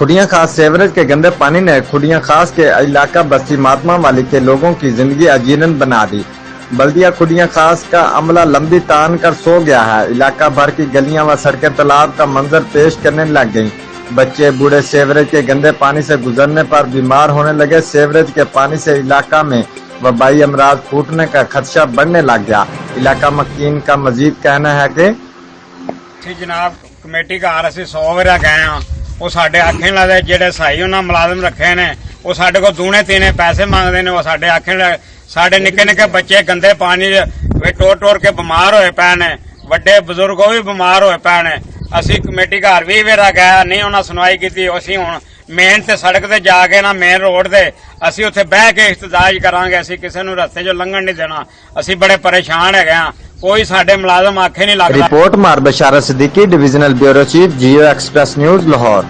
खुडियां खास सेवरेज के गंदे पानी ने खुडियां खास के इलाका बस्ती महात्मा वाली के लोगों की जिंदगी अजीरन बना दी। बल्दिया खुडियां खास का अमला लंबी तान कर सो गया है। इलाका भर की गलियां व सड़कें तालाब का मंजर पेश करने लग गईं। बच्चे बूढ़े सेवरेज के गंदे पानी से गुजरने पर बीमार होने लगे। सेवरेज के पानी से इलाका में वबाई अमराज फूटने का खदशा बढ़ने लग गया। इलाका मकीन का मजीद कहना है कि जनाब कमेटी घर असीं 100 वार गए हाँ, वो साडे आखे लगदे जेडे सही उन्हां मुलाजम रखे ने वो साडे को दूने तीने पैसे मंगदे ने। वो साडे आखे साडे निक्के निक्के बच्चे गंदे पानी टोर टोर के बीमार होए पे ने, वड्डे बुजुर्ग भी बीमार होए पे ने। असीं कमेटी घर 20 वार गए नहीं उन्हां सुनवाई कीती। असीं हुण मेन ते सड़क ते जाके ना मेन रोड ते असीं उत्थे बह के इhtजाज करांगे। असीं किसी नूं रस्ते चों लंघण नहीं देना। असीं बड़े परेशान है हां, कोई साडे मुलाजम आखे नहीं लगदा। रिपोर्ट मार बशारत सिद्दीकी, डिविजनल ब्यूरो चीफ, जियो एक्सप्रेस न्यूज, लाहौर।